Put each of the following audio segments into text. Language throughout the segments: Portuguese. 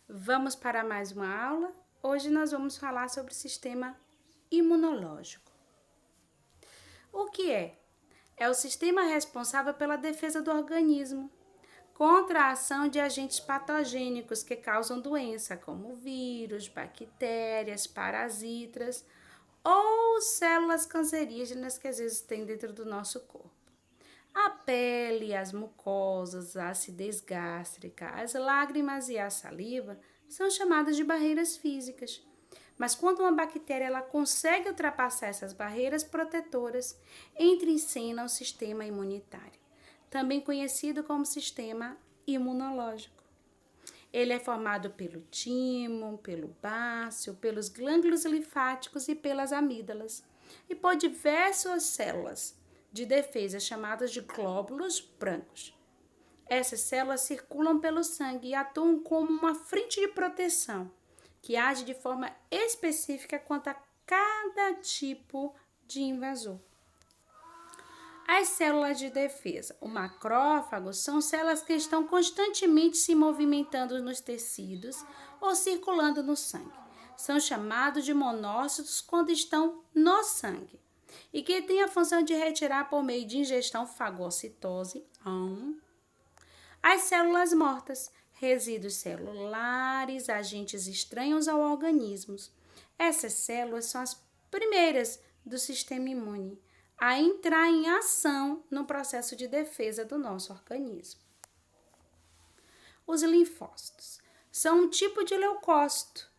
Vamos para mais uma aula? Hoje nós vamos falar sobre o sistema imunológico. O que é? É o sistema responsável pela defesa do organismo contra a ação de agentes patogênicos que causam doença, como vírus, bactérias, parasitas ou células cancerígenas que às vezes tem dentro do nosso corpo. A pele, as mucosas, a acidez gástrica, as lágrimas e a saliva são chamadas de barreiras físicas. Mas quando uma bactéria ela consegue ultrapassar essas barreiras protetoras, entra em cena o sistema imunitário, também conhecido como sistema imunológico. Ele é formado pelo timo, pelo bácio, pelos glândulos linfáticos e pelas amígdalas, e por diversas células de defesa chamadas de glóbulos brancos. Essas células circulam pelo sangue e atuam como uma frente de proteção, que age de forma específica quanto a cada tipo de invasor. As células de defesa, o macrófago, são células que estão constantemente se movimentando nos tecidos ou circulando no sangue. São chamados de monócitos quando estão no sangue e que têm a função de retirar por meio de ingestão fagocitose as células mortas, resíduos celulares, agentes estranhos ao organismo. Essas células são as primeiras do sistema imune a entrar em ação no processo de defesa do nosso organismo. Os linfócitos são um tipo de leucócito,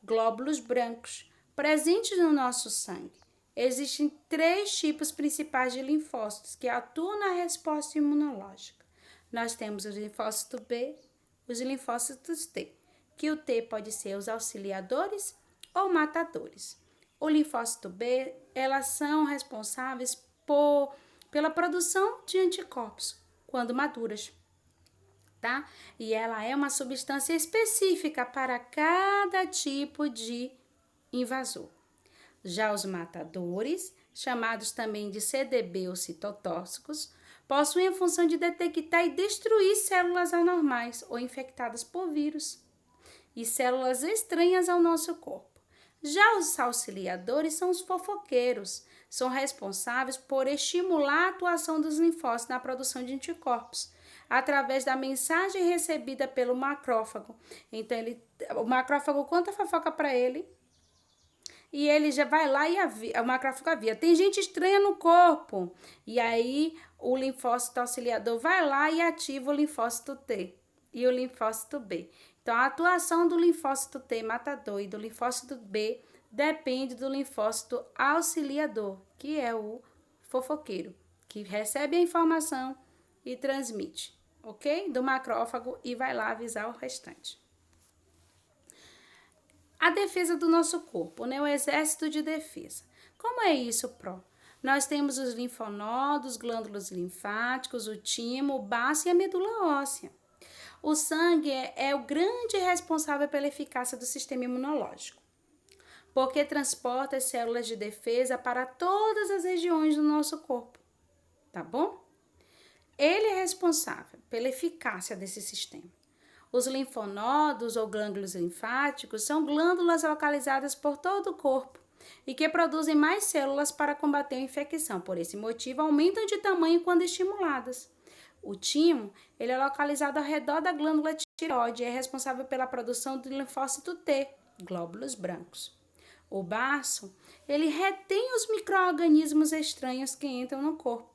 glóbulos brancos, presentes no nosso sangue. Existem 3 tipos principais de linfócitos que atuam na resposta imunológica. Nós temos os linfócitos B, os linfócitos T, que o T pode ser os auxiliadores ou matadores. O linfócito B, elas são responsáveis pela produção de anticorpos quando maduras, tá? E ela é uma substância específica para cada tipo de invasor. Já os matadores, chamados também de CDB ou citotóxicos, possuem a função de detectar e destruir células anormais ou infectadas por vírus e células estranhas ao nosso corpo. Já os auxiliadores são os fofoqueiros, são responsáveis por estimular a atuação dos linfócitos na produção de anticorpos, através da mensagem recebida pelo macrófago. Então, o macrófago conta a fofoca para ele, e ele já vai lá e o macrófago avia. Tem gente estranha no corpo. E aí, o linfócito auxiliador vai lá e ativa o linfócito T e o linfócito B. Então, a atuação do linfócito T matador e do linfócito B depende do linfócito auxiliador, que é o fofoqueiro, que recebe a informação e transmite, ok? Do macrófago e vai lá avisar o restante. A defesa do nosso corpo, né? O exército de defesa. Como é isso, Pro? Nós temos os linfonodos, glândulos linfáticos, o timo, o baço e a medula óssea. O sangue é o grande responsável pela eficácia do sistema imunológico, porque transporta as células de defesa para todas as regiões do nosso corpo, tá bom? Ele é responsável pela eficácia desse sistema. Os linfonodos ou glândulos linfáticos são glândulas localizadas por todo o corpo e que produzem mais células para combater a infecção. Por esse motivo, aumentam de tamanho quando estimuladas. O timo, ele é localizado ao redor da glândula tireoide e é responsável pela produção do linfócito T, glóbulos brancos. O baço, ele retém os micro-organismos estranhos que entram no corpo.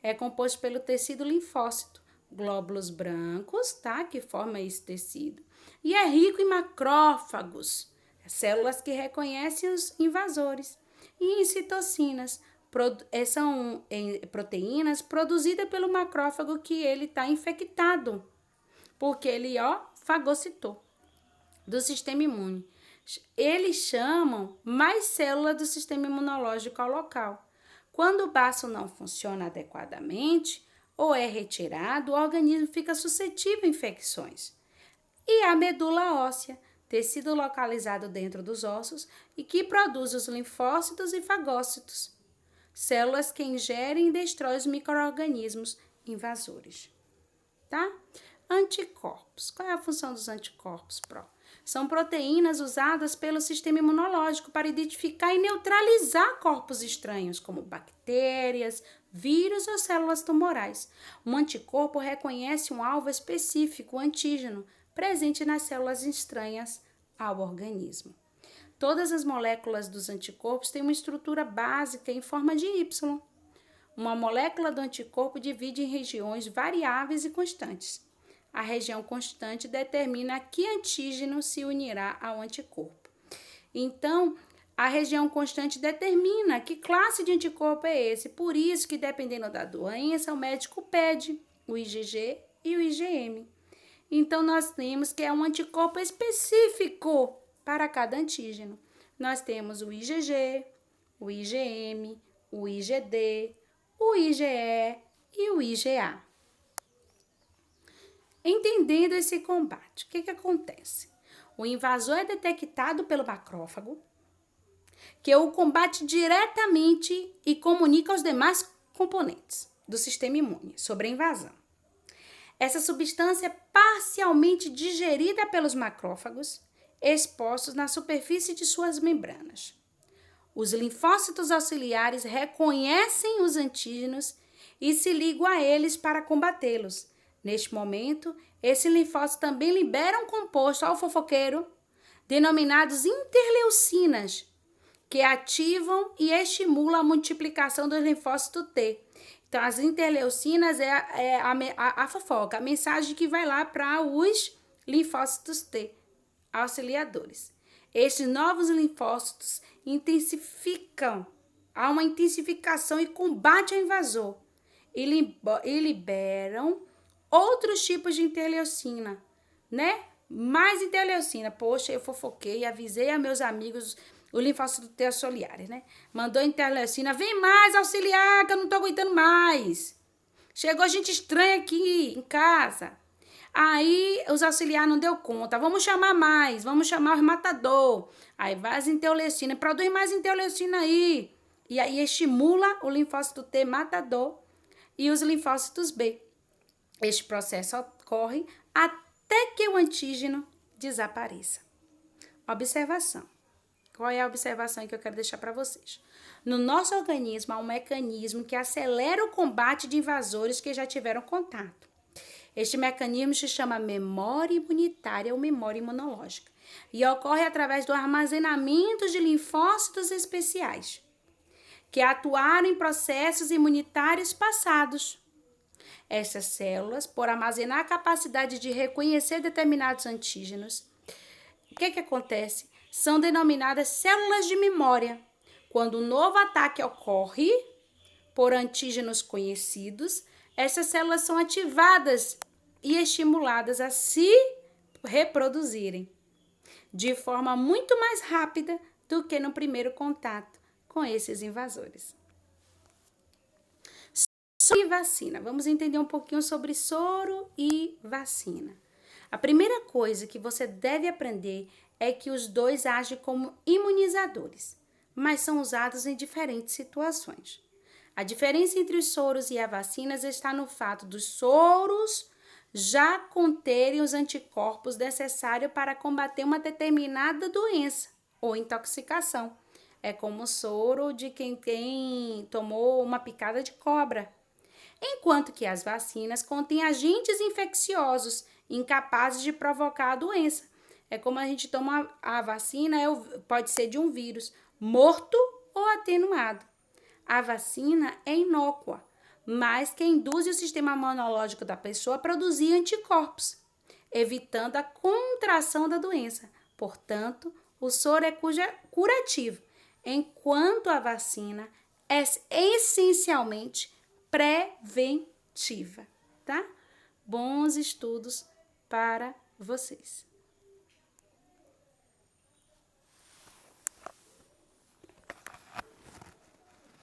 É composto pelo tecido linfócito, glóbulos brancos, tá? Que forma esse tecido. E é rico em macrófagos, células que reconhecem os invasores. E em citocinas, são proteínas produzidas pelo macrófago que ele está infectado, porque ele, fagocitou do sistema imune. Eles chamam mais células do sistema imunológico ao local. Quando o baço não funciona adequadamente ou é retirado, o organismo fica suscetível a infecções. E a medula óssea, tecido localizado dentro dos ossos e que produz os linfócitos e fagócitos, células que ingerem e destroem os micro-organismos invasores, tá? Anticorpos. Qual é a função dos anticorpos, Pro? São proteínas usadas pelo sistema imunológico para identificar e neutralizar corpos estranhos, como bactérias, vírus ou células tumorais. Um anticorpo reconhece um alvo específico, o antígeno, presente nas células estranhas ao organismo. Todas as moléculas dos anticorpos têm uma estrutura básica em forma de Y. Uma molécula do anticorpo divide em regiões variáveis e constantes. A região constante determina a que antígeno se unirá ao anticorpo. Então, a região constante determina que classe de anticorpo é esse. Por isso que, dependendo da doença, o médico pede o IgG e o IgM. Então, nós temos que é um anticorpo específico para cada antígeno. Nós temos o IgG, o IgM, o IgD, o IgE e o IgA. Entendendo esse combate, o que acontece? O invasor é detectado pelo macrófago, que o combate diretamente e comunica aos demais componentes do sistema imune sobre a invasão. Essa substância é parcialmente digerida pelos macrófagos, expostos na superfície de suas membranas. Os linfócitos auxiliares reconhecem os antígenos e se ligam a eles para combatê-los. Neste momento, esse linfócito também libera um composto ao fofoqueiro, denominados interleucinas, que ativam e estimulam a multiplicação do linfócito T. Então, as interleucinas é a fofoca, a mensagem que vai lá para os linfócitos T, auxiliadores. Estes novos linfócitos intensificam, há uma intensificação e combate ao invasor e liberam outros tipos de interleucina, né? Mais interleucina. Poxa, eu fofoquei, avisei a meus amigos, o linfócito T auxiliares, né? Mandou interleucina, vem mais auxiliar, que eu não tô aguentando mais. Chegou gente estranha aqui em casa. Aí os auxiliares não deu conta, vamos chamar mais, vamos chamar o matador. Aí vai as interleucina, produz mais interleucina aí. E aí estimula o linfócito T matador e os linfócitos B. Este processo ocorre até que o antígeno desapareça. Observação. Qual é a observação que eu quero deixar para vocês? No nosso organismo há um mecanismo que acelera o combate de invasores que já tiveram contato. Este mecanismo se chama memória imunitária ou memória imunológica e ocorre através do armazenamento de linfócitos especiais que atuaram em processos imunitários passados. Essas células, por armazenar a capacidade de reconhecer determinados antígenos, o que acontece? São denominadas células de memória. Quando um novo ataque ocorre por antígenos conhecidos, essas células são ativadas e estimuladas a se reproduzirem de forma muito mais rápida do que no primeiro contato com esses invasores. Soro e vacina. Vamos entender um pouquinho sobre soro e vacina. A primeira coisa que você deve aprender é que os dois agem como imunizadores, mas são usados em diferentes situações. A diferença entre os soros e as vacinas está no fato dos soros já conterem os anticorpos necessários para combater uma determinada doença ou intoxicação. É como o soro de quem tomou uma picada de cobra. Enquanto que as vacinas contêm agentes infecciosos incapazes de provocar a doença. É como a gente toma a vacina, pode ser de um vírus morto ou atenuado. A vacina é inócua, mas que induz o sistema imunológico da pessoa a produzir anticorpos, evitando a contração da doença. Portanto, o soro é curativo, enquanto a vacina é essencialmente preventiva, tá? Bons estudos para vocês.